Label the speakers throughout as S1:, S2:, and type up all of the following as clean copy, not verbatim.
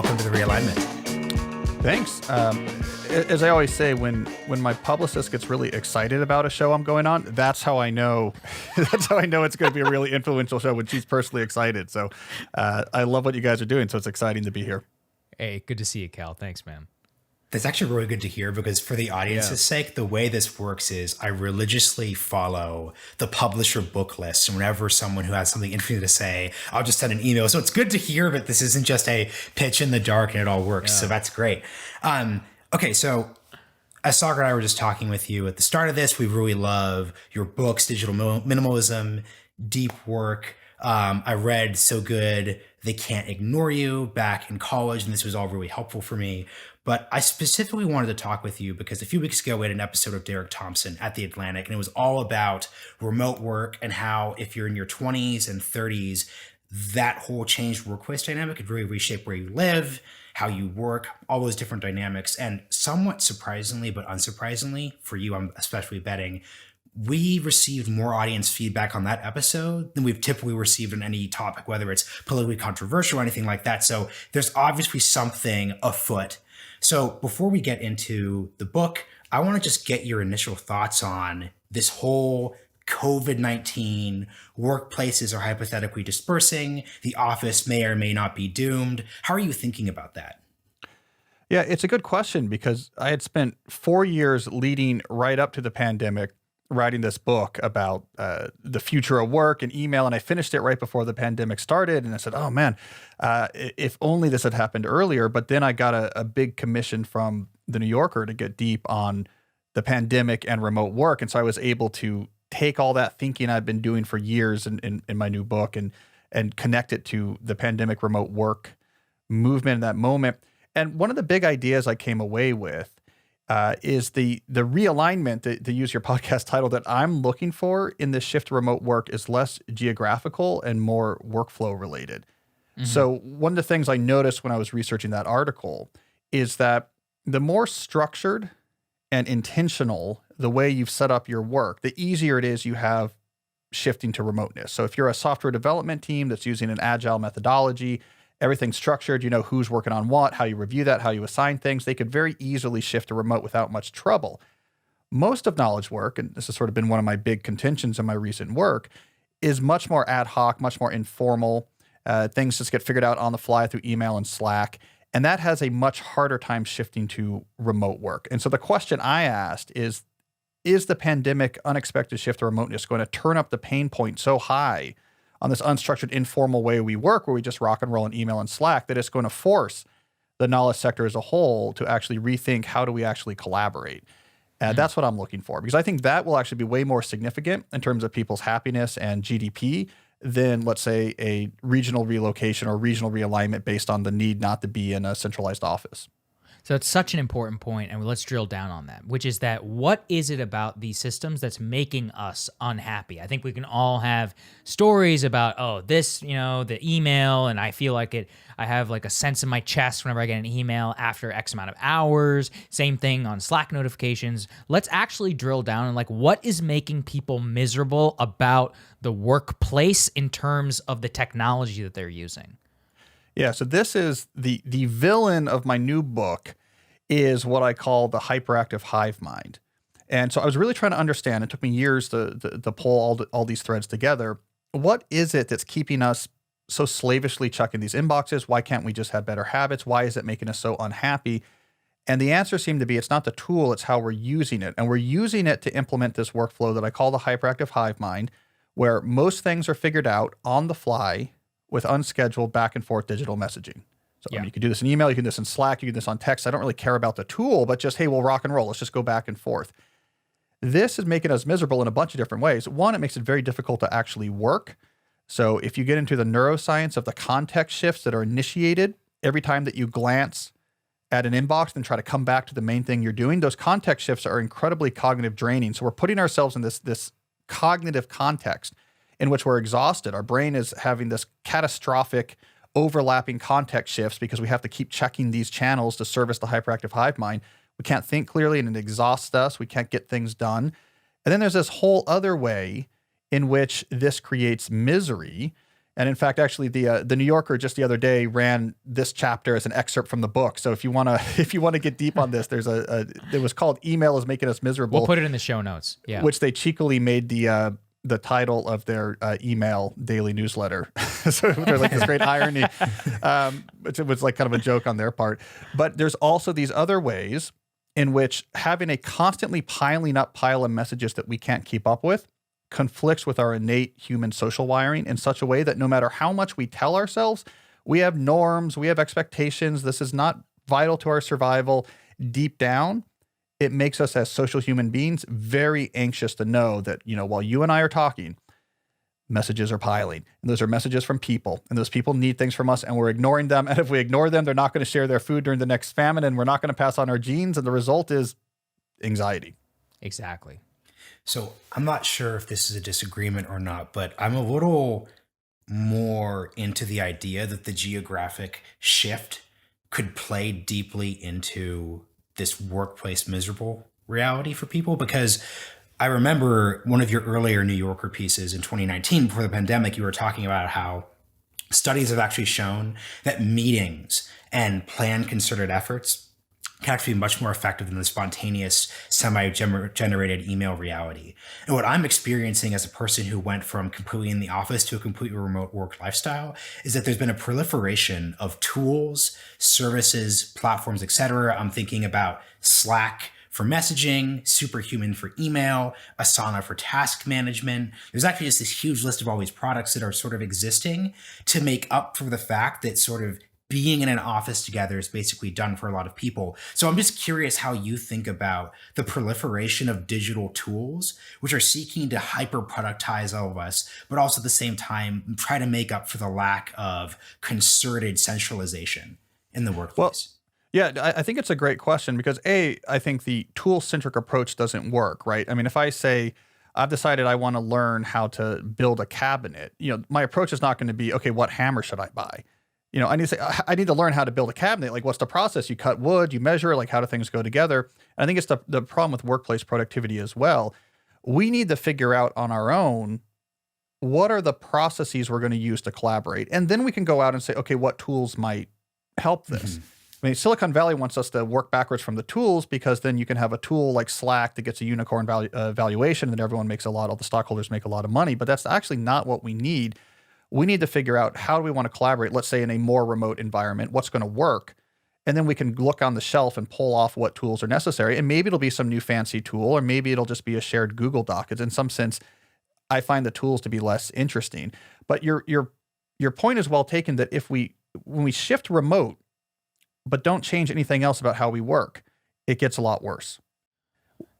S1: Welcome to the Realignment.
S2: Thanks. As I always say, when my publicist gets really excited about a show I'm going on, that's how I know. That's how I know it's going to be a really influential show, when she's personally excited. So I love what you guys are doing. So it's exciting to be here.
S3: Hey, good to see you, Cal. Thanks, man.
S1: That's actually really good to hear, because for the audience's sake, the way this works is I religiously follow the publisher book list. And whenever someone who has something interesting to say, I'll just send an email. So it's good to hear that this isn't just a pitch in the dark and it all works. So that's great. Okay, so as Sagar and I were just talking with you at the start of this, we really love your books, Digital Minimalism, Deep Work. I read So Good They Can't Ignore You back in college, and this was all really helpful for me. But I specifically wanted to talk with you because a few weeks ago we had an episode of Derek Thompson at The Atlantic, and it was all about remote work and how if you're in your 20s and 30s, that whole changed workplace dynamic could really reshape where you live, how you work, all those different dynamics. And somewhat surprisingly, but unsurprisingly, for you, I'm especially betting, we received more audience feedback on that episode than we've typically received on any topic, whether it's politically controversial or anything like that. So there's obviously something afoot. So before we get into the book, I want to just get your initial thoughts on this whole COVID-19, workplaces are hypothetically dispersing, the office may or may not be doomed. How are you thinking about that?
S2: Yeah, it's a good question, because I had spent 4 years leading right up to the pandemic writing this book about the future of work and email, and I finished it right before the pandemic started, and I said, oh man, if only this had happened earlier. But then I got a big commission from the New Yorker to get deep on the pandemic and remote work, and so I was able to take all that thinking I've been doing for years in my new book and connect it to the pandemic remote work movement in that moment. And one of the big ideas I came away with is the realignment, to use your podcast title, that I'm looking for in this shift to remote work is less geographical and more workflow related. Mm-hmm. So one of the things I noticed when I was researching that article is that the more structured and intentional the way you've set up your work, the easier it is you have shifting to remoteness. So if you're a software development team that's using an agile methodology, everything's structured, you know who's working on what, how you review that, how you assign things, they could very easily shift to remote without much trouble. Most of knowledge work, and this has sort of been one of my big contentions in my recent work, is much more ad hoc, much more informal. Things just get figured out on the fly through email and Slack. And that has a much harder time shifting to remote work. And so the question I asked is the pandemic unexpected shift to remoteness going to turn up the pain point so high on this unstructured, informal way we work, where we just rock and roll in email and Slack, that it's going to force the knowledge sector as a whole to actually rethink how do we actually collaborate? That's what I'm looking for, because I think that will actually be way more significant in terms of people's happiness and GDP than, let's say, a regional relocation or regional realignment based on the need not to be in a centralized office.
S3: So it's such an important point, and let's drill down on that, which is that what is it about these systems that's making us unhappy? I think we can all have stories about, oh, this, the email, and I feel like I have like a sense in my chest whenever I get an email after X amount of hours. Same thing on Slack notifications. Let's actually drill down on like what is making people miserable about the workplace in terms of the technology that they're using.
S2: Yeah, so this is the villain of my new book is what I call the hyperactive hive mind. And so I was really trying to understand, it took me years to pull all these threads together. What is it that's keeping us so slavishly checking these inboxes? Why can't we just have better habits? Why is it making us so unhappy? And the answer seemed to be, it's not the tool, it's how we're using it. And we're using it to implement this workflow that I call the hyperactive hive mind, where most things are figured out on the fly with unscheduled back and forth digital messaging. So I mean, you can do this in email, you can do this in Slack, you can do this on text. I don't really care about the tool, but just, hey, we'll rock and roll. Let's just go back and forth. This is making us miserable in a bunch of different ways. One, it makes it very difficult to actually work. So if you get into the neuroscience of the context shifts that are initiated every time that you glance at an inbox and try to come back to the main thing you're doing, those context shifts are incredibly cognitive draining. So we're putting ourselves in this cognitive context in which we're exhausted. Our brain is having this catastrophic overlapping context shifts because we have to keep checking these channels to service the hyperactive hive mind. We can't think clearly and it exhausts us. We can't get things done. And then there's this whole other way in which this creates misery, And in fact, actually, the New Yorker just the other day ran this chapter as an excerpt from the book. So if you wanna get deep on this, there's it was called "Email is Making Us Miserable."
S3: We'll put it in the show notes. Yeah,
S2: which they cheekily made the title of their email daily newsletter. So there's like this great irony, which was like kind of a joke on their part. But there's also these other ways in which having a constantly piling up pile of messages that we can't keep up with conflicts with our innate human social wiring in such a way that no matter how much we tell ourselves, we have norms, we have expectations, this is not vital to our survival, deep down, it makes us as social human beings very anxious to know that, while you and I are talking, messages are piling. And those are messages from people. And those people need things from us and we're ignoring them. And if we ignore them, they're not going to share their food during the next famine and we're not going to pass on our genes. And the result is anxiety.
S3: Exactly.
S1: So I'm not sure if this is a disagreement or not, but I'm a little more into the idea that the geographic shift could play deeply into this workplace miserable reality for people, because I remember one of your earlier New Yorker pieces in 2019 before the pandemic, you were talking about how studies have actually shown that meetings and planned concerted efforts can actually be much more effective than the spontaneous, semi-generated email reality. And what I'm experiencing as a person who went from completely in the office to a completely remote work lifestyle is that there's been a proliferation of tools, services, platforms, etc. I'm thinking about Slack for messaging, Superhuman for email, Asana for task management. There's actually just this huge list of all these products that are sort of existing to make up for the fact that sort of being in an office together is basically done for a lot of people. So I'm just curious how you think about the proliferation of digital tools, which are seeking to hyper productize all of us, but also at the same time, try to make up for the lack of concerted centralization in the workplace.
S2: Yeah, I think it's a great question because I think the tool-centric approach doesn't work, right? I mean, if I say, I've decided I want to learn how to build a cabinet, my approach is not going to be, okay, what hammer should I buy? I need to learn how to build a cabinet. Like, what's the process? You cut wood, you measure, like, how do things go together? And I think it's the problem with workplace productivity as well. We need to figure out on our own, what are the processes we're going to use to collaborate? And then we can go out and say, okay, what tools might help this? Mm-hmm. I mean, Silicon Valley wants us to work backwards from the tools because then you can have a tool like Slack that gets a unicorn valuation and then everyone makes all the stockholders make a lot of money. But that's actually not what we need. We need to figure out how do we want to collaborate, let's say in a more remote environment, what's going to work. And then we can look on the shelf and pull off what tools are necessary. And maybe it'll be some new fancy tool, or maybe it'll just be a shared Google Doc. It's in some sense, I find the tools to be less interesting. But your point is well taken that when we shift remote, but don't change anything else about how we work, it gets a lot worse.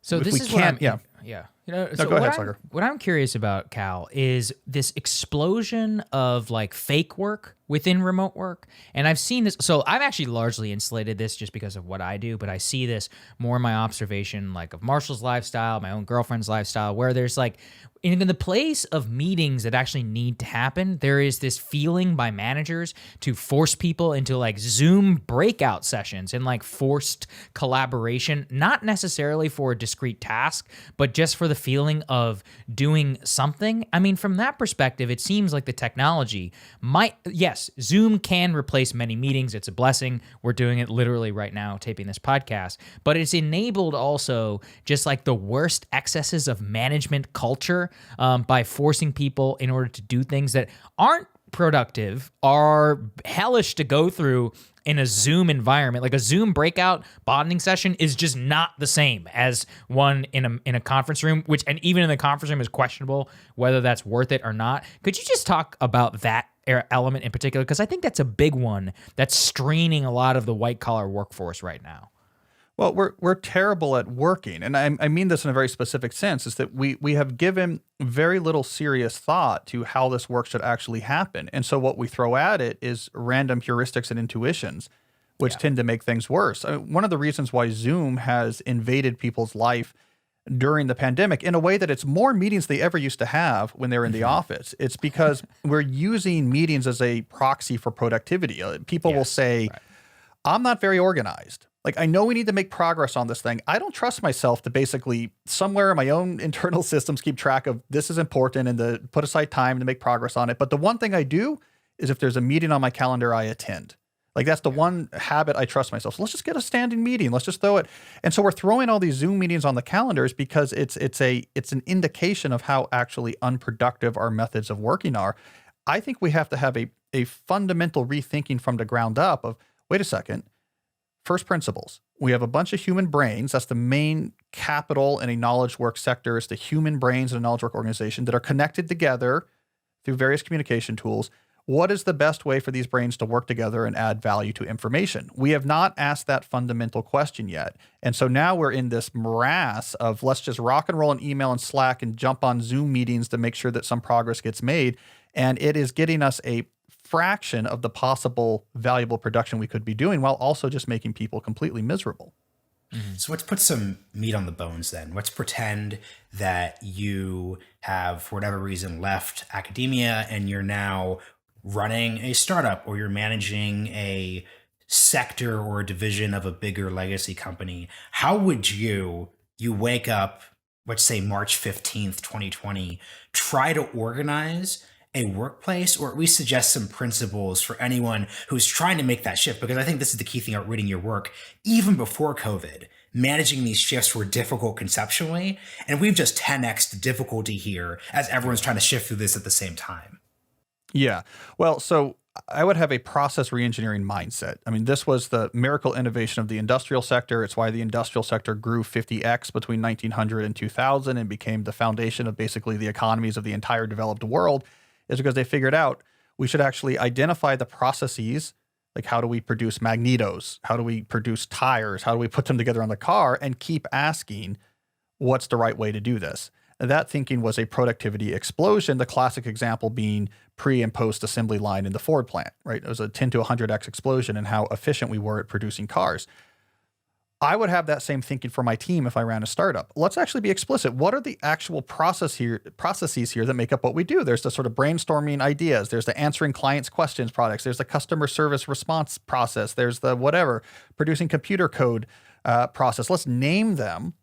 S3: So
S2: if
S3: this is what yeah. So
S2: go ahead, Slugger.
S3: What I'm curious about, Cal, is this explosion of like fake work within remote work. And I've seen this. So I've actually largely insulated this just because of what I do, but I see this more in my observation, like of Marshall's lifestyle, my own girlfriend's lifestyle, where there's like, in the place of meetings that actually need to happen, there is this feeling by managers to force people into like Zoom breakout sessions and like forced collaboration, not necessarily for a discrete task, but just for the feeling of doing something. I mean, from that perspective, it seems like the technology might, yes, Zoom can replace many meetings. It's a blessing. We're doing it literally right now, taping this podcast, but it's enabled also just like the worst excesses of management culture by forcing people in order to do things that aren't productive, are hellish to go through in a Zoom environment. Like a Zoom breakout bonding session is just not the same as one in a conference room, which, and even in the conference room, is questionable whether that's worth it or not. Could you just talk about that element in particular? Because I think that's a big one that's straining a lot of the white collar workforce right now.
S2: Well, we're terrible at working, and I mean this in a very specific sense, is that we have given very little serious thought to how this work should actually happen. And so what we throw at it is random heuristics and intuitions, which tend to make things worse. I mean, one of the reasons why Zoom has invaded people's life during the pandemic in a way that it's more meetings they ever used to have when they're in the office. It's because we're using meetings as a proxy for productivity. People will say, I'm not very organized. Like, I know we need to make progress on this thing. I don't trust myself to basically somewhere in my own internal systems keep track of this is important and to put aside time to make progress on it. But the one thing I do is if there's a meeting on my calendar, I attend. Like, that's the one habit I trust myself. So let's just get a standing meeting. Let's just throw it. And so we're throwing all these Zoom meetings on the calendars because it's an indication of how actually unproductive our methods of working are. I think we have to have a fundamental rethinking from the ground up of, wait a second, first principles. We have a bunch of human brains. That's the main capital in a knowledge work sector, is the human brains in a knowledge work organization that are connected together through various communication tools. What is the best way for these brains to work together and add value to information? We have not asked that fundamental question yet. And so now we're in this morass of let's just rock and roll an email and Slack and jump on Zoom meetings to make sure that some progress gets made. And it is getting us a fraction of the possible valuable production we could be doing while also just making people completely miserable.
S1: So let's put some meat on the bones then. Let's pretend that you have, for whatever reason, left academia and you're now running a startup, or you're managing a sector or a division of a bigger legacy company. How would you wake up, let's say March 15th, 2020, try to organize a workplace, or at least suggest some principles for anyone who's trying to make that shift? Because I think this is the key thing about reading your work. Even before COVID, managing these shifts were difficult conceptually, and we've just 10x the difficulty here as everyone's trying to shift through this at the same time.
S2: Yeah. Well, so I would have a process reengineering mindset. I mean, this was the miracle innovation of the industrial sector. It's why the industrial sector grew 50x between 1900 and 2000 and became the foundation of basically the economies of the entire developed world, is because they figured out we should actually identify the processes, like how do we produce magnetos? How do we produce tires? How do we put them together on the car? And keep asking, what's the right way to do this? And that thinking was a productivity explosion, the classic example being pre and post assembly line in the Ford plant, right? It was a 10 to 100x explosion in how efficient we were at producing cars. I would have that same thinking for my team if I ran a startup. Let's actually be explicit. What are the actual processes here that make up what we do? There's the sort of brainstorming ideas. There's the answering clients' questions products. There's the customer service response process. There's the whatever, producing computer code process. Let's name them.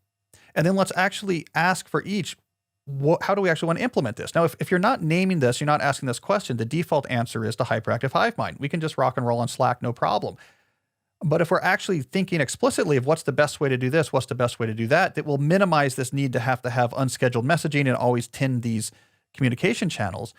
S2: And then let's actually ask for each, how do we actually want to implement this? Now, if you're not naming this, you're not asking this question, the default answer is the hyperactive hive mind. We can just rock and roll on Slack, no problem. But if we're actually thinking explicitly of what's the best way to do this, what's the best way to do that, that will minimize this need to have unscheduled messaging and always tend these communication channels.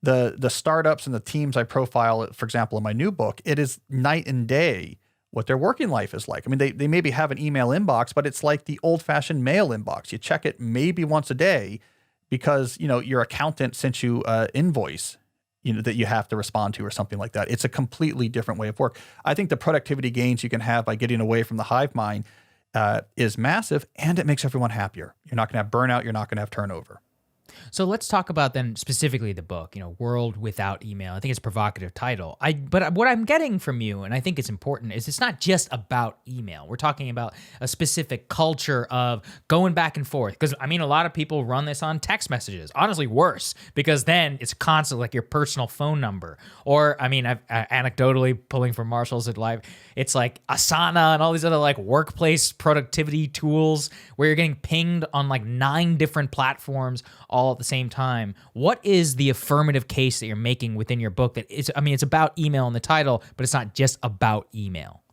S2: The startups and the teams I profile, for example, in my new book, it is night and day what their working life is like. I mean, they maybe have an email inbox, but it's like the old-fashioned mail inbox. You check it maybe once a day because, your accountant sent you an invoice, that you have to respond to or something like that. It's a completely different way of work. I think the productivity gains you can have by getting away from the hive mind is massive, and it makes everyone happier. You're not going to have burnout. You're not going to have turnover.
S3: So let's talk about then specifically the book, World Without Email. I think it's a provocative title. But what I'm getting from you, and I think it's important, is it's not just about email. We're talking about a specific culture of going back and forth. Because, a lot of people run this on text messages. Honestly, worse, because then it's constant, like your personal phone number. Or, I've anecdotally pulling from Marshall's at Live, it's like Asana and all these other like workplace productivity tools where you're getting pinged on like 9 different platforms all at the same time. What is the affirmative case that you're making within your book that it's about email in the title, but it's not just about email?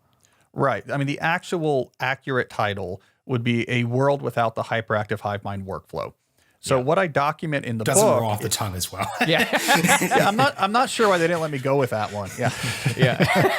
S2: Right. The actual accurate title would be A World Without the Hyperactive Hive Mind Workflow. So what I document in the book
S1: doesn't roll off the tongue as well.
S3: Yeah.
S2: I'm not sure why they didn't let me go with that one. Yeah.
S3: Yeah.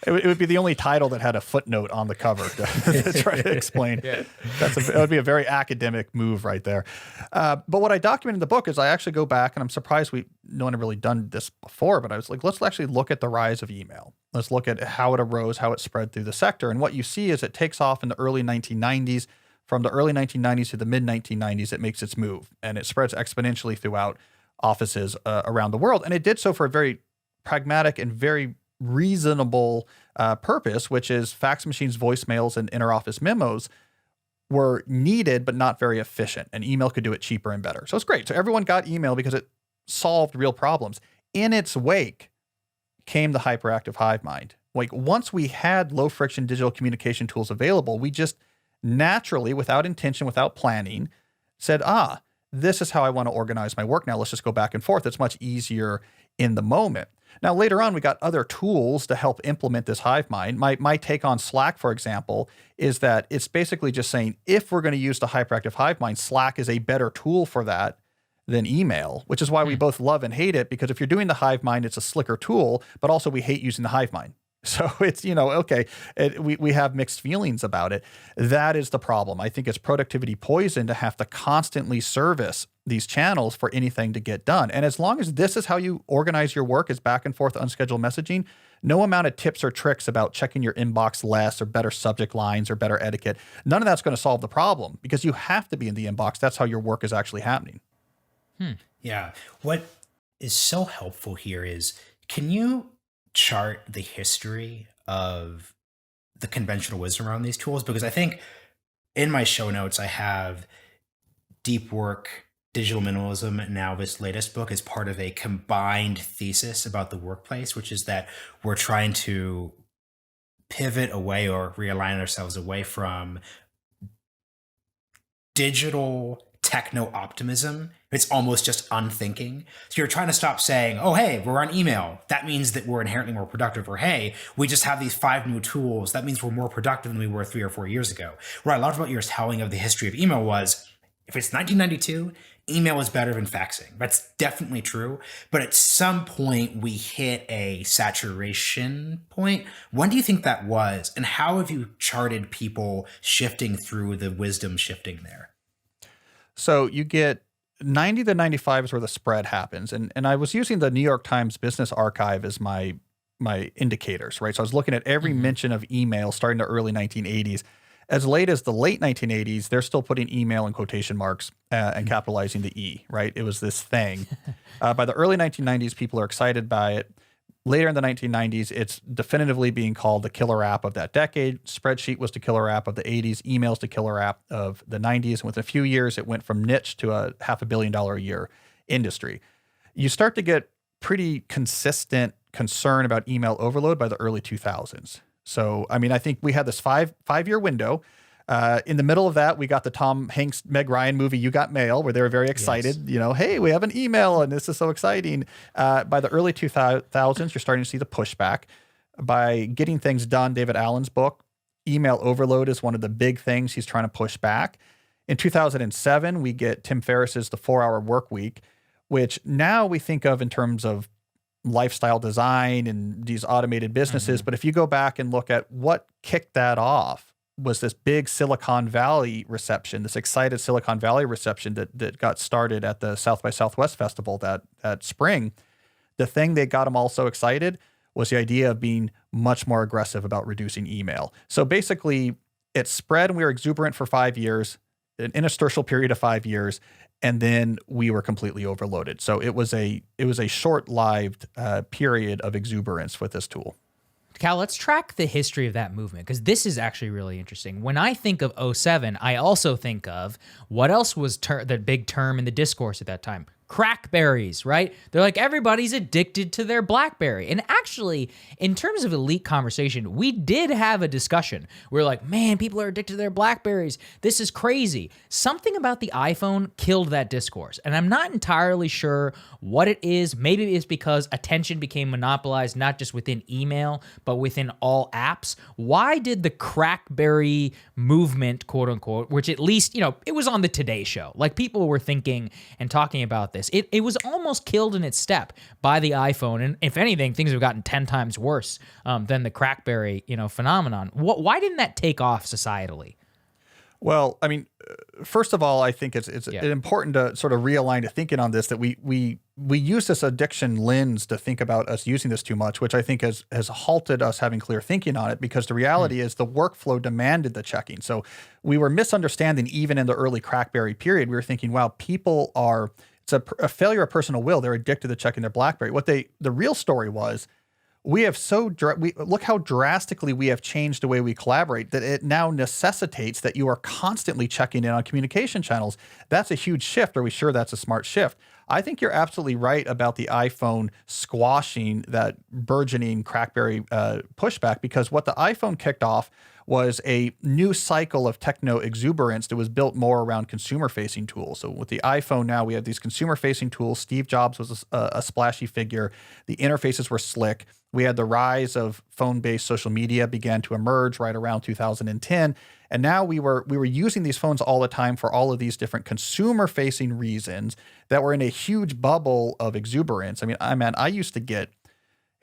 S2: It would be the only title that had a footnote on the cover to try to explain. Yeah. That would be a very academic move right there. But what I document in the book is I actually go back, and I'm surprised no one had really done this before, but I was like, let's actually look at the rise of email. Let's look at how it arose, how it spread through the sector. And what you see is it takes off in the early 1990s. From the early 1990s to the mid 1990s, it makes its move, and it spreads exponentially throughout offices around the world. And it did so for a very pragmatic and very reasonable purpose, which is fax machines, voicemails, and interoffice memos were needed, but not very efficient. And email could do it cheaper and better. So it's great. So everyone got email because it solved real problems. In its wake came the hyperactive hive mind. like once we had low friction digital communication tools available, we just naturally, without intention, without planning, said, this is how I want to organize my work now. Let's just go back and forth. It's much easier in the moment. Now, later on, we got other tools to help implement this hive mind. My take on Slack, for example, is that it's basically just saying, if we're going to use the hyperactive hive mind, Slack is a better tool for that than email, which is why we both love and hate it, because if you're doing the hive mind, it's a slicker tool, but also we hate using the hive mind. So it's, okay, we have mixed feelings about it. That is the problem. I think it's productivity poison to have to constantly service these channels for anything to get done. And as long as this is how you organize your work, is back and forth unscheduled messaging, no amount of tips or tricks about checking your inbox less or better subject lines or better etiquette, none of that's going to solve the problem, because you have to be in the inbox. That's how your work is actually happening.
S1: Yeah. What is so helpful here is, can you chart the history of the conventional wisdom around these tools? Because I think in my show notes, I have Deep Work, Digital Minimalism, and now this latest book is part of a combined thesis about the workplace, which is that we're trying to pivot away or realign ourselves away from digital techno optimism. It's almost just unthinking. So you're trying to stop saying, oh, hey, we're on email. That means that we're inherently more productive. Or, hey, we just have these 5 new tools. That means we're more productive than we were 3 or 4 years ago. What I loved about your telling of the history of email was, if it's 1992, email is better than faxing. That's definitely true. But at some point, we hit a saturation point. When do you think that was? And how have you charted people shifting through the wisdom shifting there?
S2: So you get 90 to 95 is where the spread happens. And I was using the New York Times Business Archive as my indicators, right? So I was looking at every mention of email starting the early 1980s. As late as the late 1980s, they're still putting email in quotation marks and capitalizing the E, right? It was this thing. By the early 1990s, people are excited by it. Later in the 1990s, it's definitively being called the killer app of that decade. Spreadsheet was the killer app of the 80s. Email's the killer app of the 90s. And within a few years, it went from niche to a $500 million a year industry. You start to get pretty consistent concern about email overload by the early 2000s. So, I mean, I think we had this five-year window. In the middle of that, we got the Tom Hanks, Meg Ryan movie, You Got Mail, where they were very excited. Yes. Hey, we have an email and this is so exciting. By the early 2000s, you're starting to see the pushback. By Getting Things Done, David Allen's book, email overload is one of the big things he's trying to push back. In 2007, we get Tim Ferriss's The 4-Hour Work Week, which now we think of in terms of lifestyle design and these automated businesses. But if you go back and look at what kicked that off, was this big Silicon Valley reception, this excited Silicon Valley reception that got started at the South by Southwest Festival that spring. The thing that got them all so excited was the idea of being much more aggressive about reducing email. So basically, it spread and we were exuberant for 5 years, an interstitial period of 5 years, and then we were completely overloaded. So it was a short-lived period of exuberance with this tool.
S3: Cal, let's track the history of that movement, because this is actually really interesting. When I think of '07, I also think of what else was the big term in the discourse at that time? Crackberries, right? They're like, everybody's addicted to their BlackBerry. And actually, in terms of elite conversation, we did have a discussion. We're like, man, people are addicted to their BlackBerries. This is crazy. Something about the iPhone killed that discourse. And I'm not entirely sure what it is. Maybe it's because attention became monopolized, not just within email, but within all apps. Why did the Crackberry movement, quote unquote, which at least, it was on the Today Show. Like, people were thinking and talking about this. It was almost killed in its step by the iPhone, and if anything, things have gotten 10 times worse than the Crackberry, phenomenon. Why didn't that take off societally?
S2: Well, I mean, first of all, I think it's important to sort of realign to thinking on this, that we use this addiction lens to think about us using this too much, which I think has halted us having clear thinking on it, because the reality is the workflow demanded the checking. So we were misunderstanding even in the early Crackberry period. We were thinking, wow, people are, it's a failure of personal will. They're addicted to checking their BlackBerry. The real story was we have look how drastically we have changed the way we collaborate, that it now necessitates that you are constantly checking in on communication channels. That's a huge shift. Are we sure that's a smart shift? I think you're absolutely right about the iPhone squashing that burgeoning crackberry pushback, because what the iPhone kicked off was a new cycle of techno exuberance that was built more around consumer-facing tools. So with the iPhone now, we have these consumer-facing tools. Steve Jobs was a splashy figure. The interfaces were slick. We had the rise of phone-based social media began to emerge right around 2010. And now we were using these phones all the time for all of these different consumer-facing reasons that were in a huge bubble of exuberance. I used to get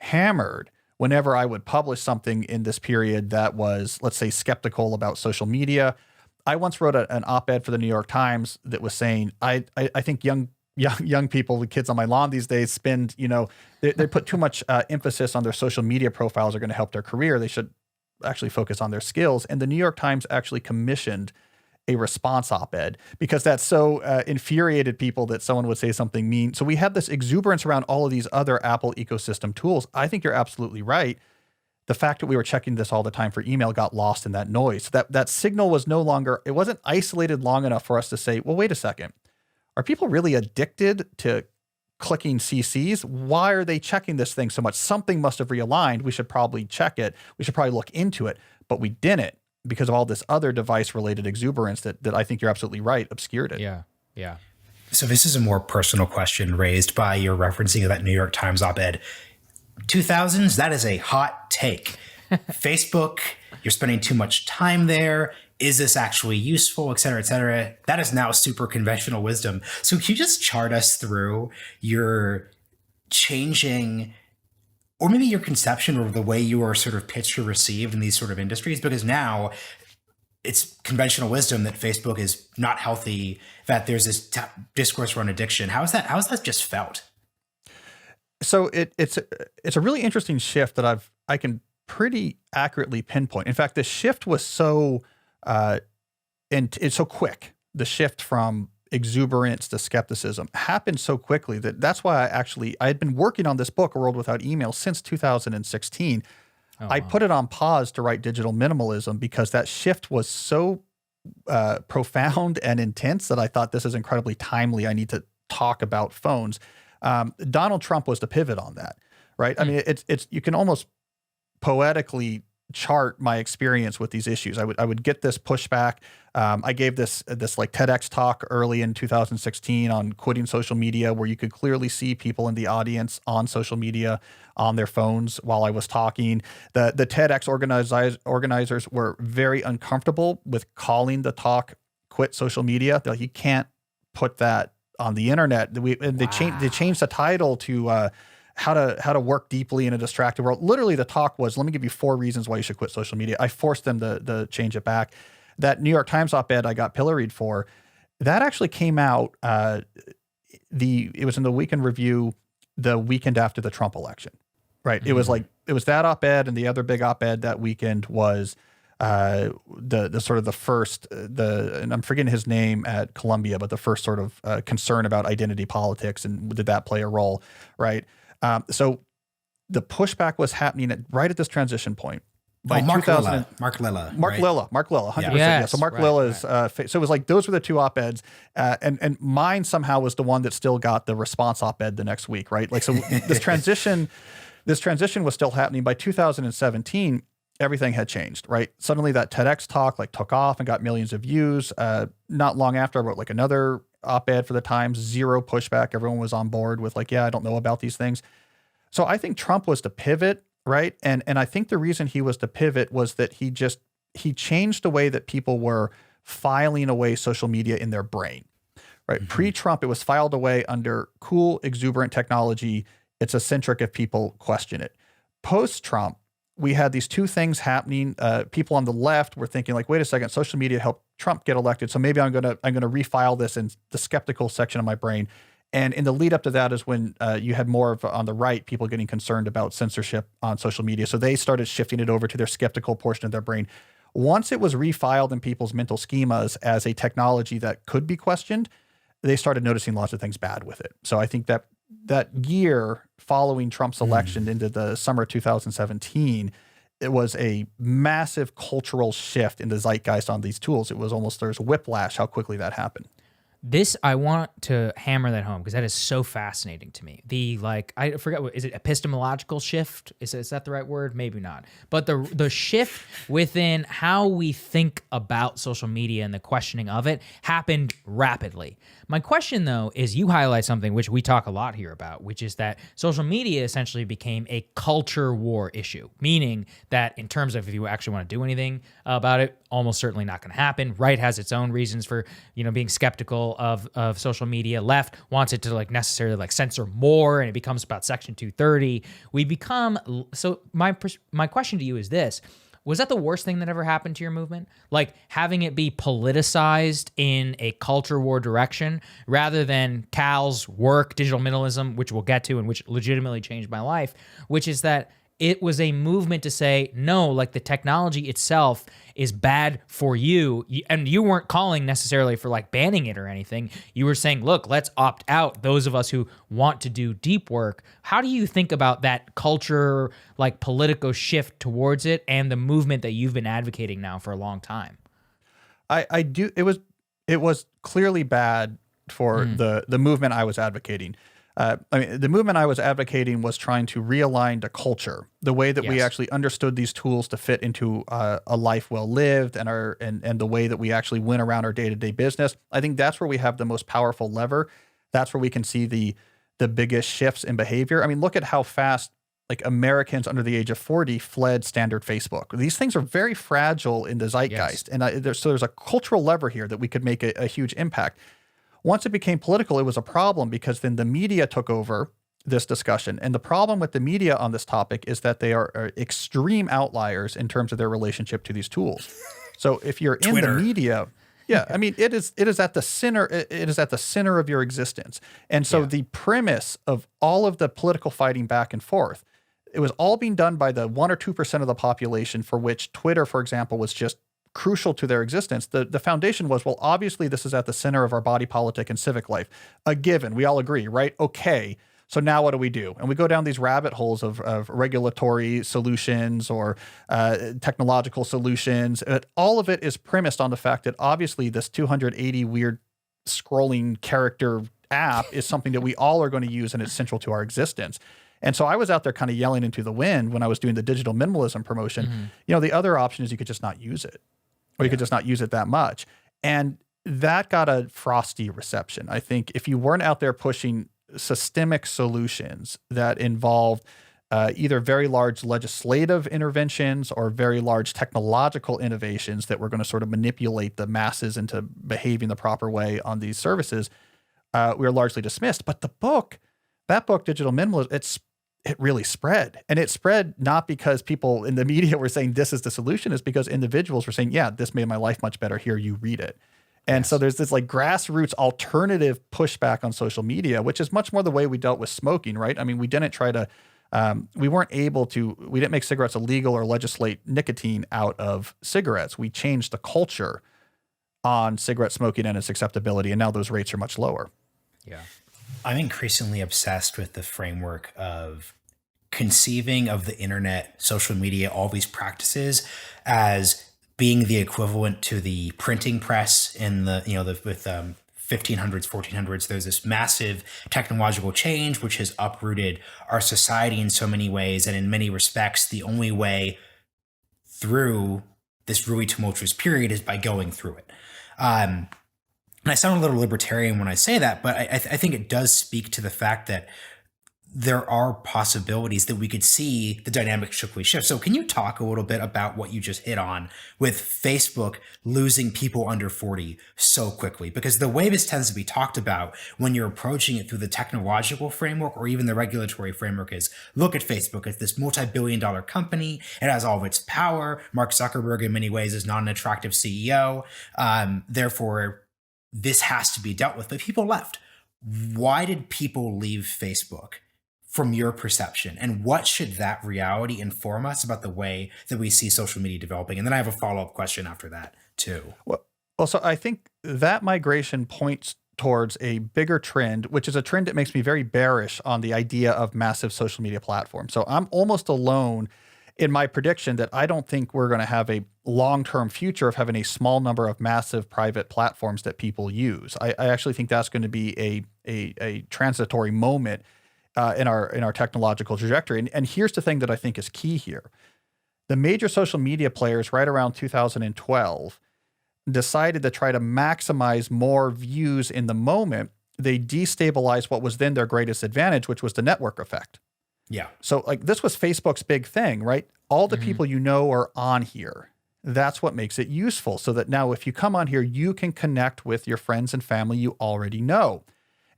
S2: hammered whenever I would publish something in this period that was, let's say, skeptical about social media. I once wrote an op-ed for the New York Times that was saying, I think young people, the kids on my lawn these days spend, they put too much emphasis on their social media profiles are going to help their career. They should actually focus on their skills. And the New York Times actually commissioned a response op-ed because that so infuriated people that someone would say something mean. So we have this exuberance around all of these other Apple ecosystem tools. I think you're absolutely right. The fact that we were checking this all the time for email got lost in that noise. So that signal was no longer, it wasn't isolated long enough for us to say, well, wait a second. Are people really addicted to clicking CCs? Why are they checking this thing so much? Something must have realigned. We should probably check it. We should probably look into it, but we didn't, because of all this other device-related exuberance that I think you're absolutely right, obscured it.
S3: Yeah.
S1: So this is a more personal question raised by your referencing of that New York Times op-ed. 2000s, that is a hot take. Facebook, you're spending too much time there. Is this actually useful, et cetera, et cetera? That is now super conventional wisdom. So can you just chart us through your changing, or maybe your conception of the way you are sort of pitched or received in these sort of industries? Because now it's conventional wisdom that Facebook is not healthy, that there's this discourse around addiction. How is that just felt?
S2: So it's a really interesting shift that I can pretty accurately pinpoint. In fact, the shift was so and it's so quick. The shift from exuberance to skepticism happened so quickly that's why I had been working on this book, A World Without Email, since 2016. I put it on pause to write Digital Minimalism because that shift was so profound and intense that I thought this is incredibly timely. I need to talk about phones. Donald Trump was the pivot on that, right? I mean, it's you can almost poetically chart my experience with these issues. I would get this pushback. I gave this like TEDx talk early in 2016 on quitting social media, where you could clearly see people in the audience on social media on their phones while I was talking. The TEDx organizers were very uncomfortable with calling the talk "Quit Social Media." They're like, you can't put that on the internet. They changed the title to how to work deeply in a distracted world. Literally, the talk was, let me give you 4 reasons why you should quit social media. I forced them to change it back. That New York Times op-ed I got pilloried for, that actually came out, it was in the Weekend Review the weekend after the Trump election, right? Mm-hmm. It was that op-ed, and the other big op-ed that weekend was the sort of the first, and I'm forgetting his name at Columbia, but the first sort of concern about identity politics, and did that play a role, right? So the pushback was happening right at this transition point. By
S1: Mark
S2: 2000,
S1: Lilla,
S2: Mark Lilla, 100%. Yeah. So Mark Lilla's, so it was like, those were the 2 op-eds, and mine somehow was the one that still got the response op-ed the next week, right? Like, so this transition was still happening. By 2017, everything had changed, right? Suddenly that TEDx talk took off and got millions of views. Not long after, I wrote another op-ed for the Times, 0 pushback. Everyone was on board with yeah, I don't know about these things. So I think Trump was the pivot, right? And I think the reason he was the pivot was that he changed the way that people were filing away social media in their brain, right? Mm-hmm. Pre-Trump, it was filed away under cool, exuberant technology. It's eccentric if people question it. Post-Trump, we had these 2 things happening. People on the left were thinking wait a second, social media helped Trump get elected, so maybe I'm gonna refile this in the skeptical section of my brain. And in the lead up to that is when you had more of, on the right, people getting concerned about censorship on social media. So they started shifting it over to their skeptical portion of their brain. Once it was refiled in people's mental schemas as a technology that could be questioned, they started noticing lots of things bad with it. So I think that that year following Trump's election into the summer of 2017, it was a massive cultural shift in the zeitgeist on these tools. It was almost, there's whiplash how quickly that happened.
S3: This, I want to hammer that home because that is so fascinating to me. The, like, I forget what is it, epistemological shift? Is that the right word? Maybe not. But the shift within how we think about social media and the questioning of it happened rapidly. My question, though, is you highlight something which we talk a lot here about, which is that social media essentially became a culture war issue, meaning that in terms of if you actually want to do anything about it, almost certainly not going to happen. Right has its own reasons for, being skeptical of social media. Left wants it to necessarily censor more, and it becomes about Section 230. We become, so my question to you is this: was that the worst thing that ever happened to your movement? Like having it be politicized in a culture war direction rather than Cal's work, digital minimalism, which we'll get to and which legitimately changed my life, which is that it was a movement to say, no, the technology itself is bad for you. And you weren't calling necessarily for banning it or anything. You were saying, look, let's opt out those of us who want to do deep work. How do you think about that culture, political shift towards it and the movement that you've been advocating now for a long time?
S2: I do. It was clearly bad for the movement I was advocating. The movement I was advocating was trying to realign the culture, the way that we actually understood these tools to fit into a life well lived and the way that we actually went around our day-to-day business. I think that's where we have the most powerful lever. That's where we can see the biggest shifts in behavior. I mean, look at how fast Americans under the age of 40 fled standard Facebook. These things are very fragile in the zeitgeist. Yes. And so there's a cultural lever here that we could make a huge impact. Once it became political, it was a problem because then the media took over this discussion. And the problem with the media on this topic is that they are extreme outliers in terms of their relationship to these tools. So if you're in the media, it is at the center. It is at the center of your existence. And so the premise of all of the political fighting back and forth, it was all being done by the 1 or 2% of the population for which Twitter, for example, was just crucial to their existence. The foundation was, well, obviously this is at the center of our body politic and civic life. A given, we all agree, right? Okay, so now what do we do? And we go down these rabbit holes of regulatory solutions or technological solutions. All of it is premised on the fact that obviously this 280 weird scrolling character app is something that we all are going to use and it's central to our existence. And so I was out there kind of yelling into the wind when I was doing the digital minimalism promotion. The other option is you could just not use it. Or you could just not use it that much. And that got a frosty reception. I think if you weren't out there pushing systemic solutions that involved either very large legislative interventions or very large technological innovations that were going to sort of manipulate the masses into behaving the proper way on these services, we were largely dismissed. But that book, Digital Minimalism, it really spread. And it spread not because people in the media were saying this is the solution, it's because individuals were saying, yeah, this made my life much better. Here, you read it. And so there's this grassroots alternative pushback on social media, which is much more the way we dealt with smoking, right? I mean, we didn't try to, we didn't make cigarettes illegal or legislate nicotine out of cigarettes. We changed the culture on cigarette smoking and its acceptability. And now those rates are much lower.
S3: Yeah.
S1: I'm increasingly obsessed with the framework of conceiving of the internet, social media, all these practices as being the equivalent to the printing press in the 1500s, 1400s. There's this massive technological change which has uprooted our society in so many ways, and in many respects, the only way through this really tumultuous period is by going through it. And I sound a little libertarian when I say that, but I think it does speak to the fact that there are possibilities that we could see the dynamic quickly shift. So can you talk a little bit about what you just hit on with Facebook losing people under 40 so quickly? Because the way this tends to be talked about when you're approaching it through the technological framework or even the regulatory framework is, look at Facebook as this multi-billion-dollar company. It has all of its power. Mark Zuckerberg in many ways is not an attractive CEO. Therefore, this has to be dealt with. But people left. Why did people leave Facebook from your perception? And what should that reality inform us about the way that we see social media developing? And then I have a follow-up question after that too.
S2: Well, so I think that migration points towards a bigger trend, which is a trend that makes me very bearish on the idea of massive social media platforms. So I'm almost alone in my prediction that I don't think we're going to have a long-term future of having a small number of massive private platforms that people use. I actually think that's going to be a transitory moment in our technological trajectory. And here's the thing that I think is key here. The major social media players right around 2012 decided to try to maximize more views in the moment. They destabilized what was then their greatest advantage, which was the network effect.
S1: Yeah.
S2: So like this was Facebook's big thing, right? All the people you know are on here. That's what makes it useful. So that now if you come on here, you can connect with your friends and family you already know.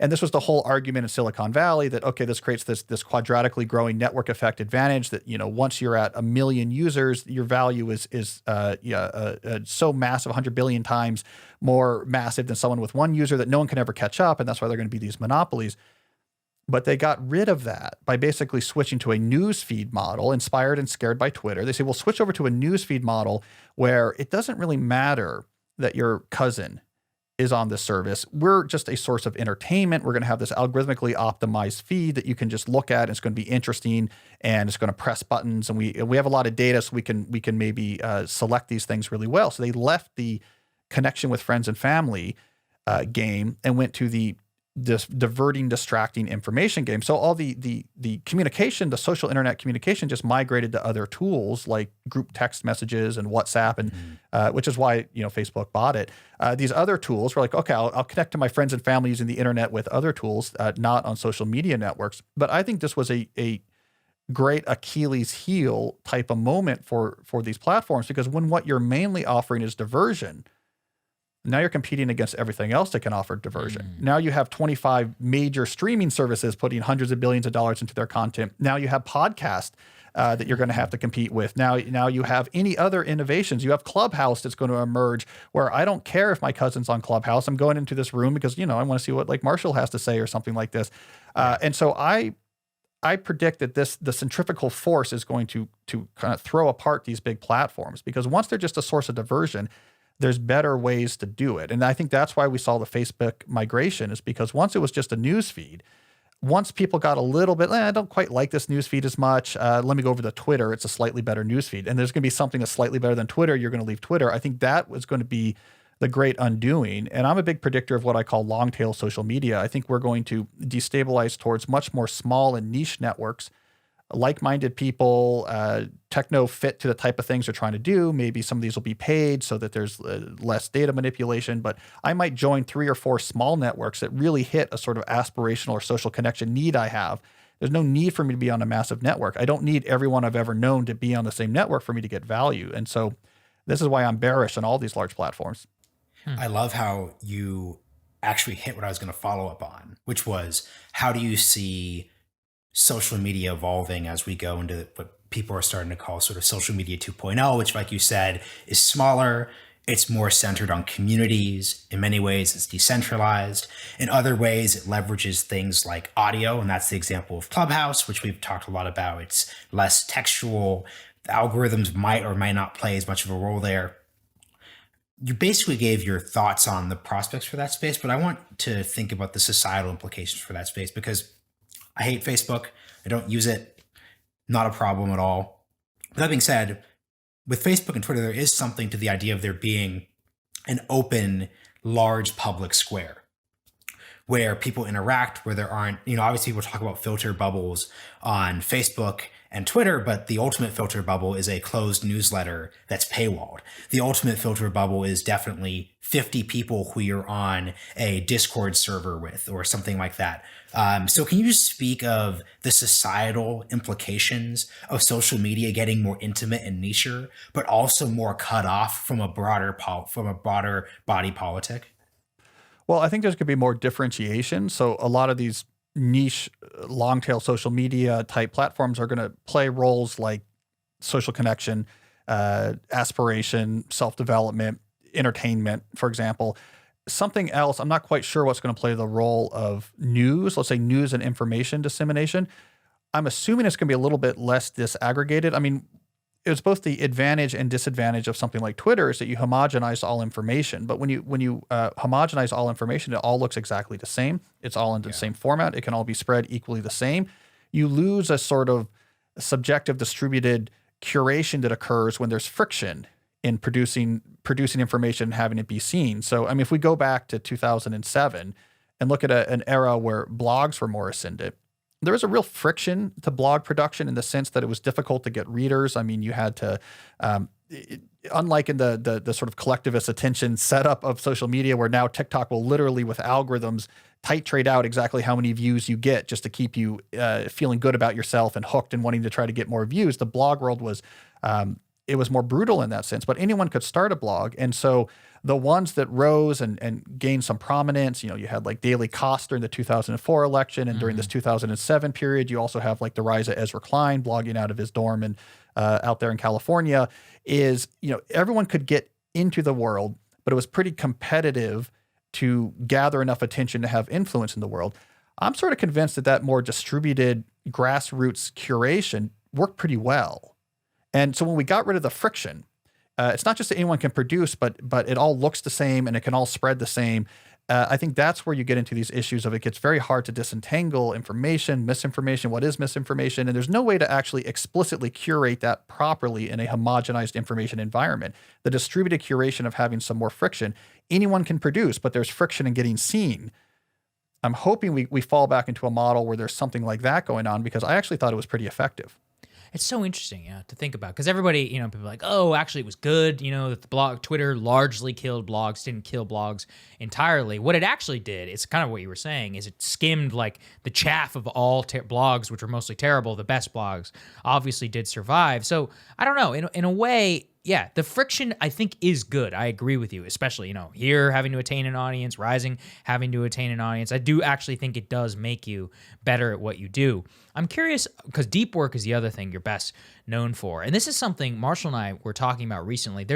S2: And this was the whole argument in Silicon Valley that, okay, this creates this quadratically growing network effect advantage that, once you're at 1 million users, your value is so massive, 100 billion times more massive than someone with one user that no one can ever catch up. And that's why they're going to be these monopolies. But they got rid of that by basically switching to a newsfeed model inspired and scared by Twitter. They say, we'll switch over to a newsfeed model where it doesn't really matter that your cousin is on this service. We're just a source of entertainment. We're going to have this algorithmically optimized feed that you can just look at. It's going to be interesting and it's going to press buttons. And we have a lot of data, so we can maybe select these things really well. So they left the connection with friends and family game and went to this diverting, distracting information game. So all the communication, the social internet communication just migrated to other tools like group text messages and WhatsApp, and which is why, Facebook bought it. These other tools were like, okay, I'll connect to my friends and family using the internet with other tools, not on social media networks. But I think this was a great Achilles heel type of moment for these platforms, because when what you're mainly offering is diversion, now you're competing against everything else that can offer diversion. Now you have 25 major streaming services putting hundreds of billions of dollars into their content. Now you have podcasts that you're going to have to compete with. Now you have any other innovations. You have Clubhouse that's going to emerge, where I don't care if my cousin's on Clubhouse. I'm going into this room because, I want to see what like Marshall has to say or something like this. And so I predict that the centrifugal force is going to kind of throw apart these big platforms, because once they're just a source of diversion, there's better ways to do it. And I think that's why we saw the Facebook migration, is because once it was just a news feed, once people got a little bit, I don't quite like this news feed as much. Let me go over to Twitter. It's a slightly better news feed. And there's going to be something that's slightly better than Twitter. You're going to leave Twitter. I think that was going to be the great undoing. And I'm a big predictor of what I call long tail social media. I think we're going to destabilize towards much more small and niche networks, like-minded people, techno fit to the type of things they're trying to do. Maybe some of these will be paid so that there's less data manipulation, but I might join 3 or 4 small networks that really hit a sort of aspirational or social connection need I have. There's no need for me to be on a massive network. I don't need everyone I've ever known to be on the same network for me to get value. And so this is why I'm bearish on all these large platforms.
S1: I love how you actually hit what I was going to follow up on, which was, how do you see social media evolving as we go into what people are starting to call sort of social media 2.0, which, like you said, is smaller. It's more centered on communities. In many ways, it's decentralized. In other ways, it leverages things like audio, and that's the example of Clubhouse, which we've talked a lot about. It's less textual. The algorithms might or might not play as much of a role there. You basically gave your thoughts on the prospects for that space, but I want to think about the societal implications for that space, because I hate Facebook. I don't use it. Not a problem at all. But that being said, with Facebook and Twitter, there is something to the idea of there being an open, large public square where people interact, where there aren't, obviously people talk about filter bubbles on Facebook and Twitter, but the ultimate filter bubble is a closed newsletter that's paywalled. The ultimate filter bubble is definitely 50 people who you're on a Discord server with or something like that. So can you just speak of the societal implications of social media getting more intimate and nicher, but also more cut off from a broader body politic?
S2: Well, I think there's going to be more differentiation. So a lot of these niche long tail social media type platforms are going to play roles like social connection, aspiration, self-development, entertainment, for example. Something else, I'm not quite sure what's going to play the role of news, let's say news and information dissemination. I'm assuming it's going to be a little bit less disaggregated. I mean, it was both the advantage and disadvantage of something like Twitter is that you homogenize all information. But when you homogenize all information, it all looks exactly the same. It's all in the same format. It can all be spread equally the same. You lose a sort of subjective distributed curation that occurs when there's friction in producing information and having it be seen. So, I mean, if we go back to 2007 and look at an era where blogs were more ascendant, there was a real friction to blog production in the sense that it was difficult to get readers. I mean, you had to, unlike in the sort of collectivist attention setup of social media, where now TikTok will literally with algorithms titrate out exactly how many views you get just to keep you feeling good about yourself and hooked and wanting to try to get more views. The blog world was, it was more brutal in that sense, but anyone could start a blog. And so the ones that rose and gained some prominence, you had like Daily Kos during the 2004 election, and during this 2007 period, you also have like the rise of Ezra Klein blogging out of his dorm and out there in California. Is everyone could get into the world, but it was pretty competitive to gather enough attention to have influence in the world. I'm sort of convinced that more distributed grassroots curation worked pretty well. And so when we got rid of the friction, it's not just that anyone can produce, but it all looks the same and it can all spread the same. I think that's where you get into these issues of it gets very hard to disentangle information, misinformation, what is misinformation, and there's no way to actually explicitly curate that properly in a homogenized information environment. The distributed curation of having some more friction, anyone can produce, but there's friction in getting seen. I'm hoping we fall back into a model where there's something like that going on, because I actually thought it was pretty effective.
S3: It's so interesting, to think about, because everybody, people are like, oh, actually it was good, that the Twitter largely killed blogs, didn't kill blogs entirely. What it actually did, it's kind of what you were saying, is it skimmed like the chaff of all blogs, which were mostly terrible. The best blogs obviously did survive. So I don't know, in a way, yeah, the friction I think is good. I agree with you, especially, here having to attain an audience, Rising having to attain an audience. I do actually think it does make you better at what you do. I'm curious, because deep work is the other thing you're best known for. And this is something Marshall and I were talking about recently.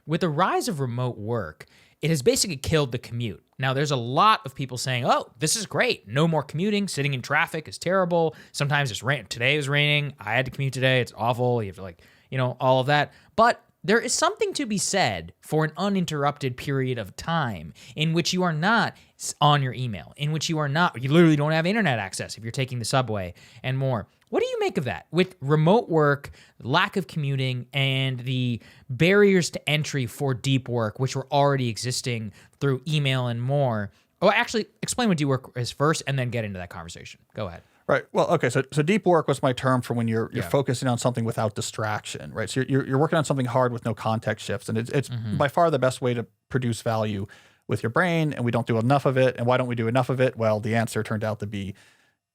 S3: With the rise of remote work, it has basically killed the commute. Now, there's a lot of people saying, oh, this is great. No more commuting. Sitting in traffic is terrible. Sometimes it's rain. Today is raining. I had to commute today. It's awful. You have to all of that. But there is something to be said for an uninterrupted period of time in which you are not on your email, in which you literally don't have internet access if you're taking the subway and more. What do you make of that? With remote work, lack of commuting, and the barriers to entry for deep work, which were already existing through email and more. Oh, actually, explain what deep work is first and then get into that conversation. Go ahead.
S2: Right. Well, okay. So deep work was my term for when you're focusing on something without distraction, right? So you're working on something hard with no context shifts, and it's by far the best way to produce value with your brain. And we don't do enough of it. And why don't we do enough of it? Well, the answer turned out to be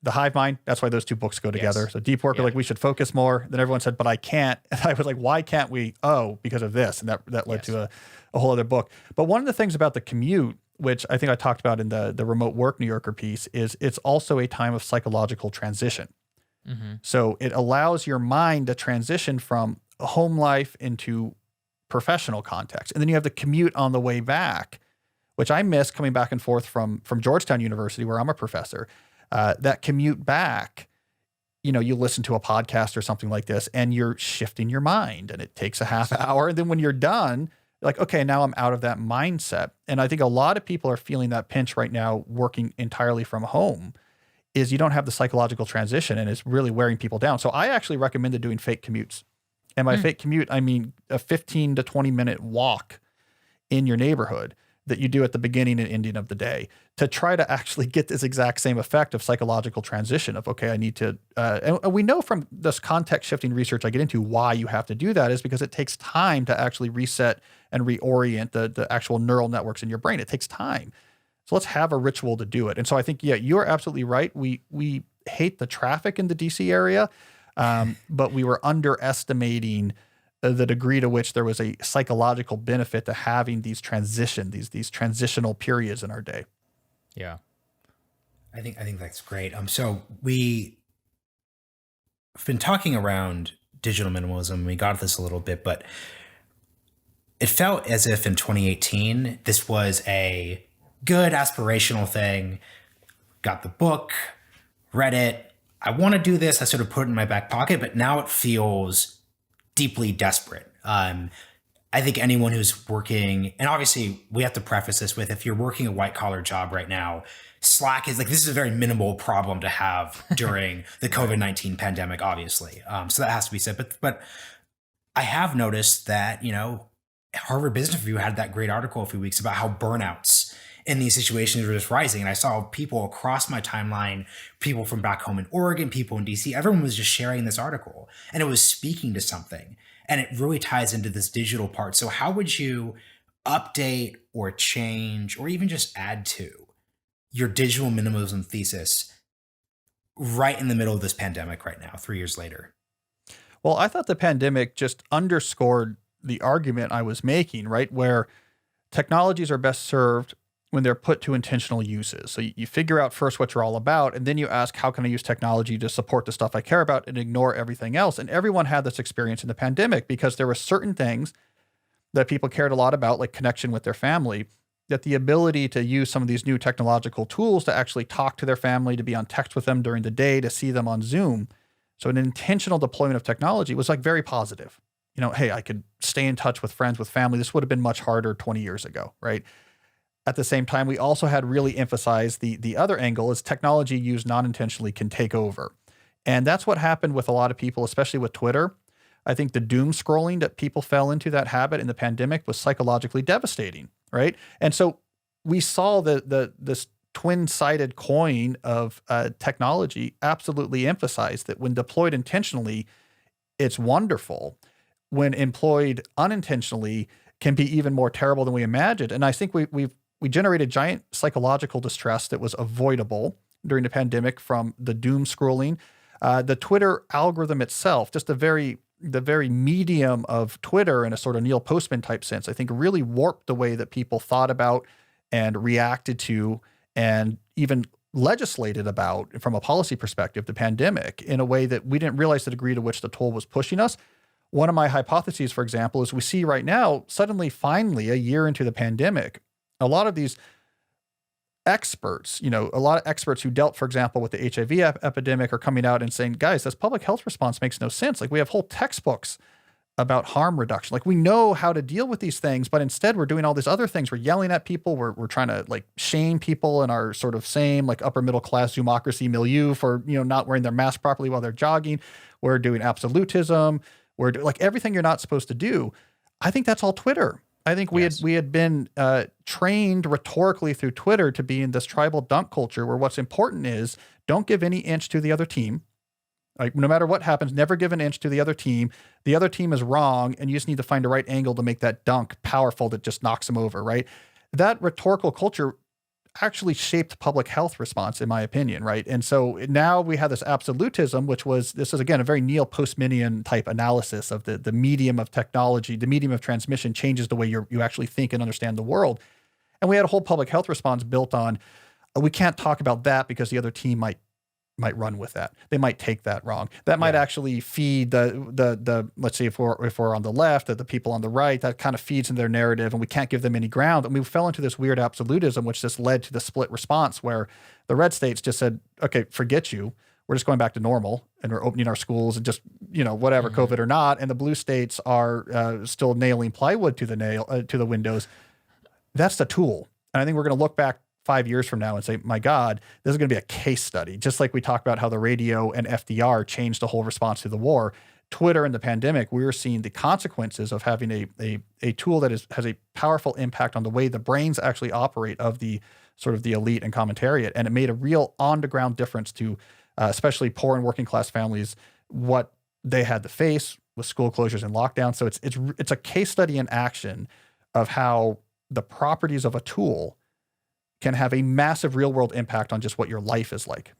S2: the hive mind. That's why those two books go together. Yes. So deep work, we should focus more. Then everyone said, but I can't. And I was like, why can't we? Oh, because of this. And that led to a whole other book. But one of the things about the commute, which I think I talked about in the remote work New Yorker piece, is it's also a time of psychological transition. Mm-hmm. So it allows your mind to transition from home life into professional context. And then you have the commute on the way back, which I miss coming back and forth from Georgetown University, where I'm a professor. That commute back, you listen to a podcast or something like this, and you're shifting your mind, and it takes a half hour. And then when you're done, like, okay, now I'm out of that mindset. And I think a lot of people are feeling that pinch right now, working entirely from home, is you don't have the psychological transition, and it's really wearing people down. So I actually recommended doing fake commutes. And by fake commute, I mean a 15 to 20 minute walk in your neighborhood that you do at the beginning and ending of the day to try to actually get this exact same effect of psychological transition of, okay, I need to, and we know from this context shifting research I get into why you have to do that is because it takes time to actually reset and reorient the actual neural networks in your brain. It takes time. So let's have a ritual to do it. And so I think, you're absolutely right. We hate the traffic in the DC area, but we were underestimating the degree to which there was a psychological benefit to having these these transitional periods in our day.
S3: Yeah.
S1: I think that's great. So we've been talking around digital minimalism. We got this a little bit, but it felt as if in 2018, this was a good aspirational thing. Got the book, read it. I want to do this. I sort of put it in my back pocket, but now it feels deeply desperate. I think anyone who's working, and obviously we have to preface this with, if you're working a white collar job right now, Slack is like, this is a very minimal problem to have during the COVID-19 pandemic, obviously. So that has to be said. But I have noticed that, Harvard Business Review had that great article a few weeks about how burnouts in these situations were just rising. And I saw people across my timeline, people from back home in Oregon, people in DC, everyone was just sharing this article, and it was speaking to something. And it really ties into this digital part. So how would you update or change or even just add to your digital minimalism thesis right in the middle of this pandemic right now, 3 years later?
S2: Well, I thought the pandemic just underscored the argument I was making, right? Where technologies are best served when they're put to intentional uses. So you figure out first what you're all about, and then you ask, how can I use technology to support the stuff I care about and ignore everything else? And everyone had this experience in the pandemic because there were certain things that people cared a lot about, like connection with their family, that the ability to use some of these new technological tools to actually talk to their family, to be on text with them during the day, to see them on Zoom. So an intentional deployment of technology was like very positive. Hey, I could stay in touch with friends, with family. This would have been much harder 20 years ago, right? At the same time, we also had really emphasized the other angle is technology used non-intentionally can take over. And that's what happened with a lot of people, especially with Twitter. I think the doom scrolling that people fell into that habit in the pandemic was psychologically devastating, right? And so we saw this twin-sided coin of technology absolutely emphasized that when deployed intentionally, it's wonderful. When employed unintentionally, can be even more terrible than we imagined. And I think we generated giant psychological distress that was avoidable during the pandemic from the doom scrolling. The Twitter algorithm itself, just the very medium of Twitter in a sort of Neil Postman type sense, I think really warped the way that people thought about and reacted to and even legislated about, from a policy perspective, the pandemic in a way that we didn't realize the degree to which the tool was pushing us. One of my hypotheses, for example, is we see right now, suddenly, finally, a year into the pandemic, a lot of these experts, a lot of experts who dealt, for example, with the HIV epidemic are coming out and saying, guys, this public health response makes no sense. Like, we have whole textbooks about harm reduction. Like, we know how to deal with these things, but instead we're doing all these other things. We're yelling at people. We're trying to like shame people in our sort of same like upper middle class Zoomocracy milieu for, not wearing their mask properly while they're jogging. We're doing absolutism. We're like everything you're not supposed to do. I think that's all Twitter. I think we had been trained rhetorically through Twitter to be in this tribal dunk culture where what's important is don't give any inch to the other team. Like, no matter what happens, never give an inch to the other team. The other team is wrong, and you just need to find the right angle to make that dunk powerful that just knocks them over, right? That rhetorical culture actually shaped public health response, in my opinion, right? And so now we have this absolutism, this is again a very Neil Postmanian type analysis of the medium of technology. The medium of transmission changes the way you actually think and understand the world. And we had a whole public health response built on, we can't talk about that because the other team might run with that. They might take that wrong. That might actually feed the let's say if we're on the left, the people on the right, that kind of feeds in their narrative, and we can't give them any ground. And we fell into this weird absolutism, which just led to the split response where the red states just said, okay, forget you. We're just going back to normal and we're opening our schools and just, whatever, COVID or not. And the blue states are still nailing plywood to the windows. That's the tool. And I think we're going to look back 5 years from now and say, my God, this is going to be a case study. Just like we talked about how the radio and FDR changed the whole response to the war, Twitter and the pandemic, we're seeing the consequences of having a tool that has a powerful impact on the way the brains actually operate of the sort of the elite and commentariat. And it made a real on-the-ground difference to especially poor and working class families, what they had to face with school closures and lockdowns. So it's a case study in action of how the properties of a tool can have a massive real world impact on just what your life is like.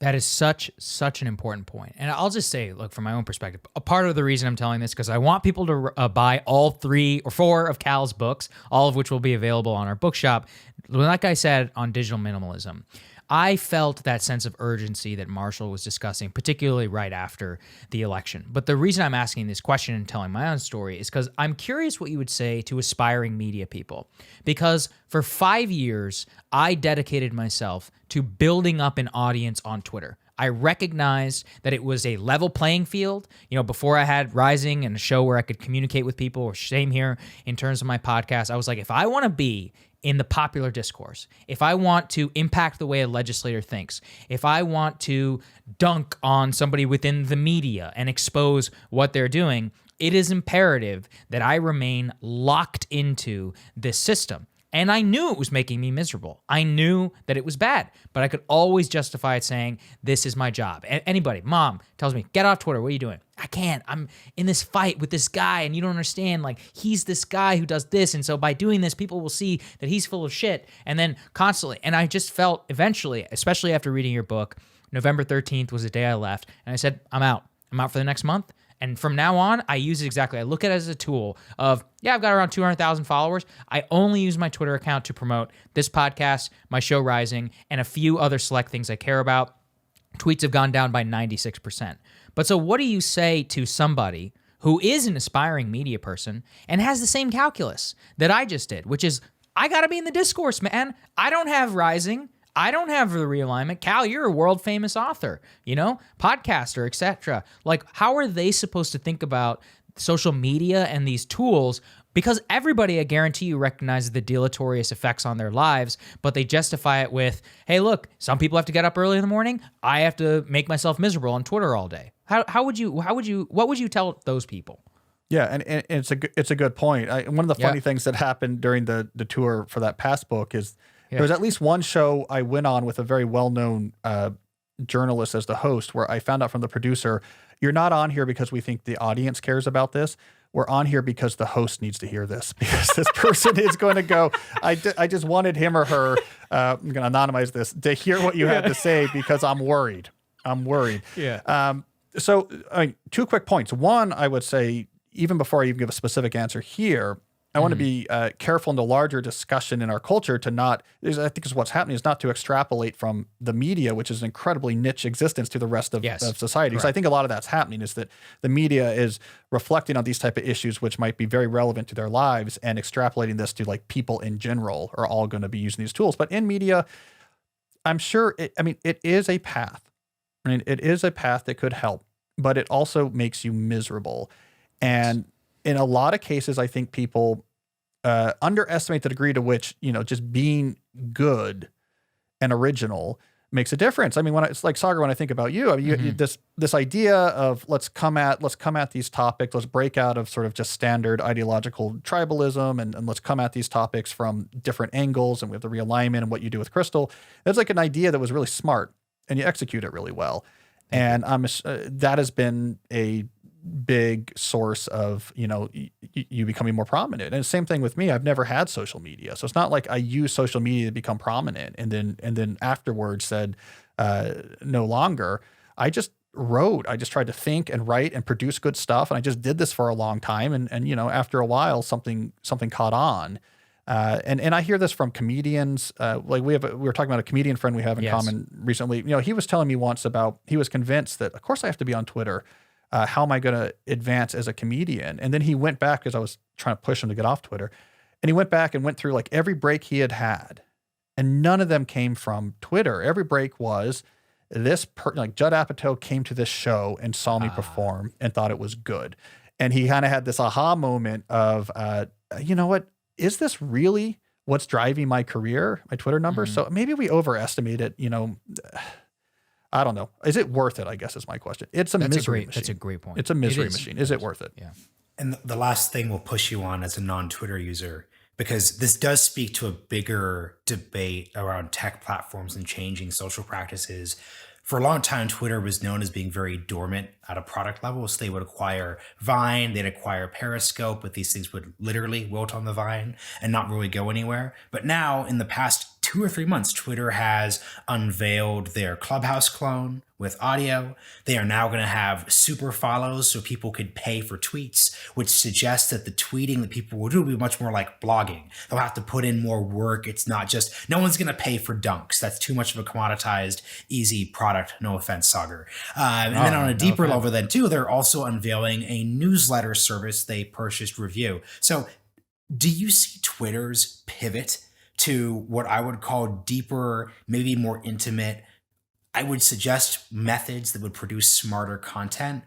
S3: That is such an important point. And I'll just say, look, from my own perspective, a part of the reason I'm telling this, because I want people to buy all 3 or 4 of Cal's books, all of which will be available on our bookshop. Like I said, on digital minimalism, I felt that sense of urgency that Marshall was discussing, particularly right after the election. But the reason I'm asking this question and telling my own story is because I'm curious what you would say to aspiring media people. Because for 5 years, I dedicated myself to building up an audience on Twitter. I recognized that it was a level playing field. You know, before I had Rising and a show where I could communicate with people, or same here in terms of my podcast, I was like, if I want to be in the popular discourse, if I want to impact the way a legislator thinks, if I want to dunk on somebody within the media and expose what they're doing, it is imperative that I remain locked into this system. And I knew it was making me miserable. I knew that it was bad, but I could always justify it saying, this is my job. Anybody, mom tells me, get off Twitter. What are you doing? I can't. I'm in this fight with this guy, and you don't understand. Like, he's this guy who does this. And so by doing this, people will see that he's full of shit. And then constantly. And I just felt eventually, especially after reading your book, November 13th was the day I left. And I said, I'm out. I'm out for the next month. And from now on, I use it exactly. I look at it as a tool of, I've got around 200,000 followers. I only use my Twitter account to promote this podcast, my show Rising, and a few other select things I care about. Tweets have gone down by 96%. But so what do you say to somebody who is an aspiring media person and has the same calculus that I just did, which is, I got to be in the discourse, man. I don't have Rising. I don't have the Realignment. Cal, you're a world famous author, podcaster, etc. Like, how are they supposed to think about social media and these tools? Because everybody, I guarantee you, recognizes the deleterious effects on their lives, but they justify it with, hey, look, some people have to get up early in the morning. I have to make myself miserable on Twitter all day. What would you tell those people?
S2: Yeah, and it's a good point. One of the funny things that happened during the tour for that past book is there was at least one show I went on with a very well-known journalist as the host, where I found out from the producer, you're not on here because we think the audience cares about this. We're on here because the host needs to hear this, because this person is going to go, I just wanted him or her, I'm going to anonymize this, to hear what you had to say, because I'm worried. Yeah. So two quick points. One, I would say, even before I even give a specific answer here, I want to be careful in the larger discussion in our culture to not, I think is what's happening, is not to extrapolate from the media, which is an incredibly niche existence, to the rest of society. So I think a lot of that's happening, is that the media is reflecting on these type of issues, which might be very relevant to their lives, and extrapolating this to, like, people in general are all going to be using these tools. But in media, I'm sure, it is a path. It is a path that could help, but it also makes you miserable. And in a lot of cases, I think people underestimate the degree to which, just being good and original makes a difference. I mean, it's like, Sagar, when I think about you, you this idea of let's come at these topics, let's break out of sort of just standard ideological tribalism, and let's come at these topics from different angles, and we have the realignment and what you do with Crystal. That's like an idea that was really smart, and you execute it really well. And that has been a big source of, you becoming more prominent. And the same thing with me. I've never had social media. So it's not like I use social media to become prominent and then afterwards said, no longer. I just wrote. I just tried to think and write and produce good stuff. And I just did this for a long time. And after a while, something caught on. And I hear this from comedians. Like we were talking about a comedian friend we have in common recently. He was telling me once about, he was convinced that, of course I have to be on Twitter. How am I going to advance as a comedian? And then he went back, because I was trying to push him to get off Twitter. And he went back and went through like every break he had, and none of them came from Twitter. Every break was like Judd Apatow came to this show and saw me perform and thought it was good. And he kind of had this aha moment of, you know what, is this really what's driving my career, my Twitter numbers? So maybe we overestimate it, I don't know. Is it worth it? I guess is my question. It's a misery machine.
S3: That's a great point.
S2: It's a misery machine. Is it worth it?
S3: Yeah.
S1: And the last thing we'll push you on as a non-Twitter user, because this does speak to a bigger debate around tech platforms and changing social practices. For a long time, Twitter was known as being very dormant at a product level. So they would acquire Vine, they'd acquire Periscope, but these things would literally wilt on the vine and not really go anywhere. But now, in the past 2 or 3 months, Twitter has unveiled their Clubhouse clone with audio. They are now going to have super follows, so people could pay for tweets, which suggests that the tweeting that people will do will be much more like blogging. They'll have to put in more work. It's not just, no one's going to pay for dunks. That's too much of a commoditized, easy product. No offense, Sagar. And then on a deeper level then too, they're also unveiling a newsletter service they purchased, Review. So do you see Twitter's pivot to what I would call deeper, maybe more intimate I would suggest methods that would produce smarter content.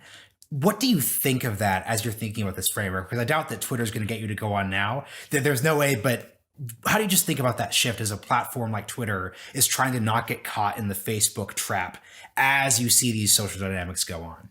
S1: What do you think of that as you're thinking about this framework? Because I doubt that Twitter is going to get you to go on now. There's no way, but how do you just think about that shift as a platform like Twitter is trying to not get caught in the Facebook trap as you see these social dynamics go on?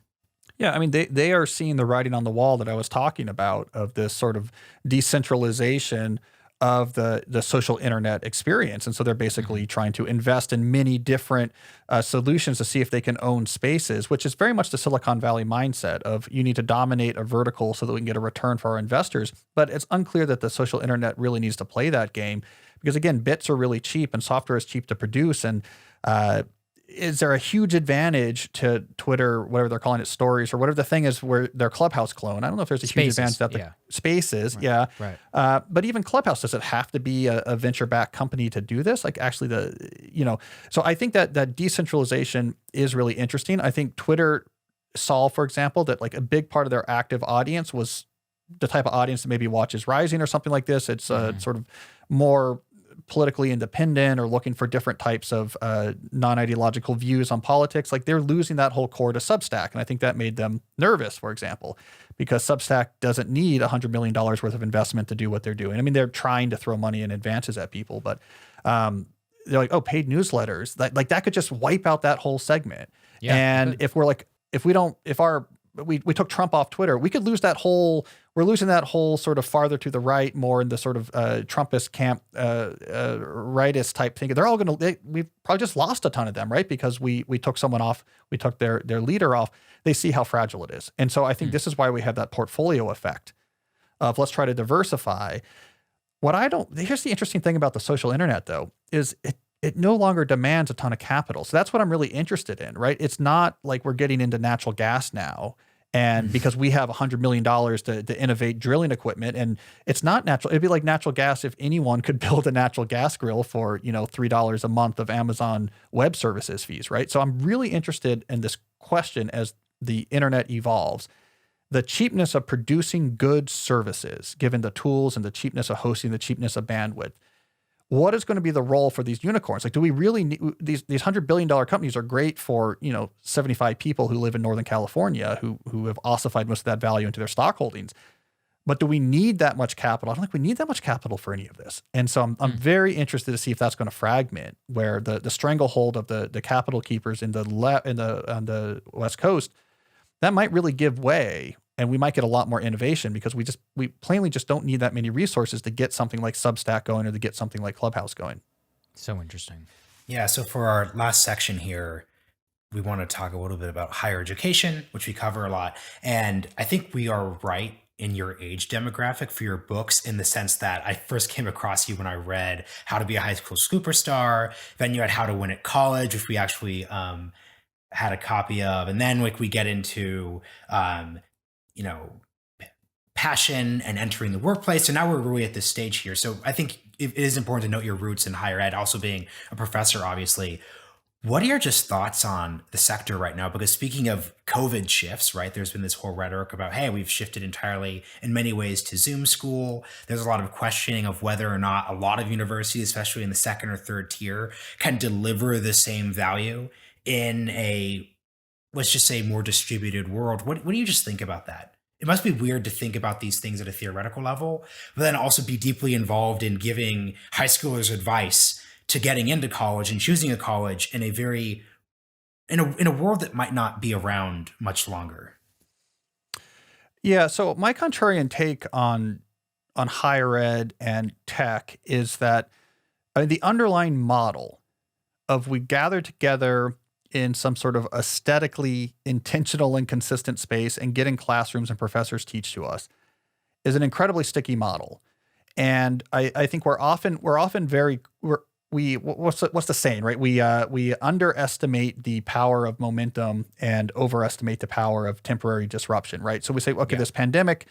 S2: Yeah, I mean, they are seeing the writing on the wall that I was talking about of this sort of decentralization of the social internet experience. And so they're basically trying to invest in many different solutions to see if they can own spaces, which is very much the Silicon Valley mindset of you need to dominate a vertical so that we can get a return for our investors. But it's unclear that the social internet really needs to play that game because, again, bits are really cheap and software is cheap to produce. And is there a huge advantage to Twitter, whatever they're calling it, stories or whatever the thing is, where their Clubhouse clone? I don't know if there's a huge advantage to that. Spaces,
S3: right,
S2: yeah.
S3: Right.
S2: But even Clubhouse, does it have to be a venture-backed company to do this? Like actually so I think that decentralization is really interesting. I think Twitter saw, for example, that like a big part of their active audience was the type of audience that maybe watches Rising or something like this. It's sort of more politically independent or looking for different types of non-ideological views on politics. Like they're losing that whole core to Substack. And I think that made them nervous, for example, because Substack doesn't need $100 million worth of investment to do what they're doing. I mean, they're trying to throw money in advances at people, but they're like, oh, paid newsletters. That could just wipe out that whole segment. Yeah, and if we took Trump off Twitter, we could lose that whole, we're losing that whole sort of farther to the right, more in the sort of Trumpist camp, rightist type thing. They're all we've probably just lost a ton of them, right? Because we took someone off, we took their leader off. They see how fragile it is. And so I think this is why we have that portfolio effect of let's try to diversify. Here's the interesting thing about the social internet though, is it no longer demands a ton of capital. So that's what I'm really interested in, right? It's not like we're getting into natural gas now. And because we have $100 million to innovate drilling equipment, and it's not natural. It'd be like natural gas if anyone could build a natural gas grill for, $3 a month of Amazon Web Services fees, right? So I'm really interested in this question as the internet evolves. The cheapness of producing good services, given the tools and the cheapness of hosting, the cheapness of bandwidth. What is going to be the role for these unicorns? Like, do we really need these $100 billion companies are great for, 75 people who live in Northern California who have ossified most of that value into their stock holdings. But do we need that much capital? I don't think we need that much capital for any of this. And so I'm very interested to see if that's going to fragment, where the stranglehold of the capital keepers on the West Coast, that might really give way. And we might get a lot more innovation because we plainly just don't need that many resources to get something like Substack going or to get something like Clubhouse going.
S3: So interesting.
S1: Yeah. So for our last section here, we want to talk a little bit about higher education, which we cover a lot. And I think we are right in your age demographic for your books, in the sense that I first came across you when I read How to Be a High School Superstar. Then you had How to Win at College, which we actually had a copy of. And then we get into passion and entering the workplace. So now we're really at this stage here. So I think it is important to note your roots in higher ed, also being a professor, obviously. What are your just thoughts on the sector right now? Because speaking of COVID shifts, right, there's been this whole rhetoric about, hey, we've shifted entirely in many ways to Zoom school. There's a lot of questioning of whether or not a lot of universities, especially in the second or third tier, can deliver the same value in a, let's just say, more distributed world. What do you just think about that? It must be weird to think about these things at a theoretical level, but then also be deeply involved in giving high schoolers advice to getting into college and choosing a college in a world that might not be around much longer.
S2: Yeah. So my contrarian take on higher ed and tech is that the underlying model of we gather together in some sort of aesthetically intentional and consistent space and get in classrooms and professors teach to us is an incredibly sticky model. And I think what's the saying, right? We underestimate the power of momentum and overestimate the power of temporary disruption, right? So we say, okay, This pandemic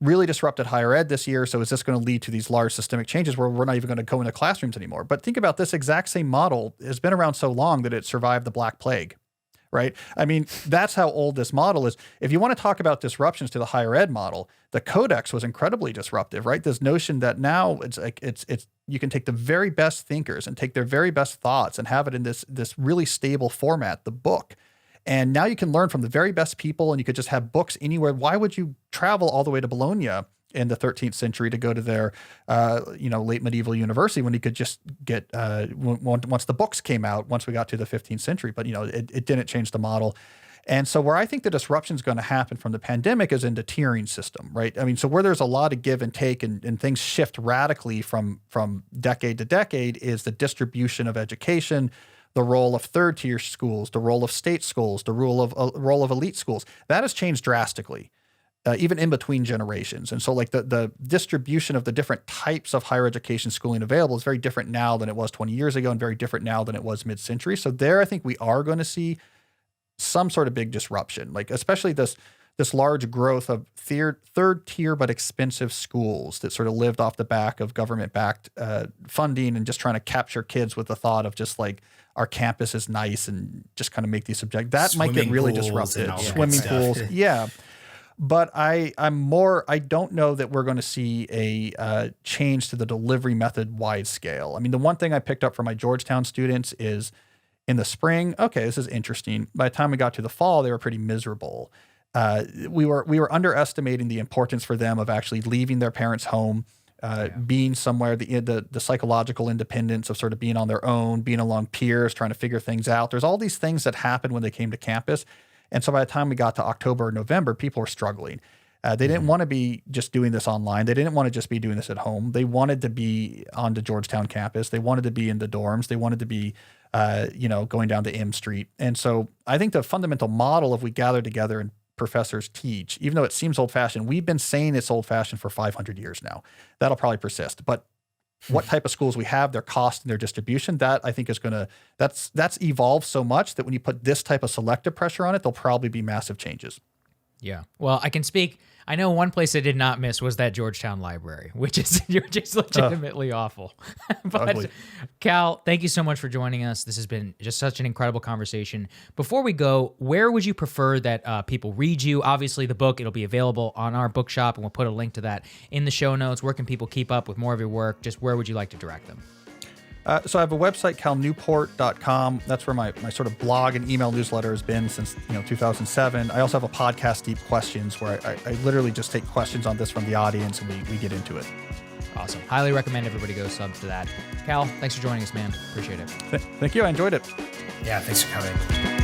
S2: really disrupted higher ed this year. So is this going to lead to these large systemic changes where we're not even going to go into classrooms anymore? But think about this exact same model has been around so long that it survived the Black Plague, right? I mean, that's how old this model is. If you want to talk about disruptions to the higher ed model, the Codex was incredibly disruptive, right? This notion that now it's like it's you can take the very best thinkers and take their very best thoughts and have it in this really stable format, the book. And now you can learn from the very best people, and you could just have books anywhere. Why would you travel all the way to Bologna in the 13th century to go to their, late medieval university when you could just get, once the books came out, once we got to the 15th century, but it didn't change the model. And so where I think the disruption is going to happen from the pandemic is in the tiering system, right? I mean, so where there's a lot of give and take and things shift radically from decade to decade is the distribution of education, the role of third tier schools, the role of state schools, the role of elite schools. That has changed drastically. Even in between generations. And so like the distribution of the different types of higher education schooling available is very different now than it was 20 years ago and very different now than it was mid-century. So there, I think we are going to see some sort of big disruption, like especially this large growth of third tier but expensive schools that sort of lived off the back of government-backed funding and just trying to capture kids with the thought of just like our campus is nice and just kind of make these subject. That might get really disrupted. Swimming pools. Yeah. But I don't know that we're going to see a change to the delivery method wide scale. I mean, the one thing I picked up from my Georgetown students is in the spring, okay, this is interesting. By the time we got to the fall, they were pretty miserable. We were underestimating the importance for them of actually leaving their parents' home, being somewhere, the psychological independence of sort of being on their own, being along peers, trying to figure things out. There's all these things that happened when they came to campus. And so by the time we got to October or November, people were struggling. They didn't want to be just doing this online. They didn't want to just be doing this at home. They wanted to be on the Georgetown campus. They wanted to be in the dorms. They wanted to be, going down to M Street. And so I think the fundamental model of we gather together and professors teach, even though it seems old-fashioned, we've been saying it's old-fashioned for 500 years now. That'll probably persist. But what type of schools we have, their cost and their distribution, that I think is going to, that's evolved so much that when you put this type of selective pressure on it, there'll probably be massive changes.
S3: Yeah. Well, I know one place I did not miss was that Georgetown library, which is legitimately awful. But
S2: Ugly.
S3: Cal, thank you so much for joining us. This has been just such an incredible conversation. Before we go, where would you prefer that people read you? Obviously, the book, it'll be available on our bookshop, and we'll put a link to that in the show notes. Where can people keep up with more of your work? Just where would you like to direct them?
S2: So I have a website, calnewport.com. That's where my sort of blog and email newsletter has been since 2007. I also have a podcast, Deep Questions, where I literally just take questions on this from the audience and we get into it.
S3: Awesome. Highly recommend everybody go sub to that. Cal, thanks for joining us, man. Appreciate it.
S2: Thank you. I enjoyed it.
S1: Yeah, thanks for coming.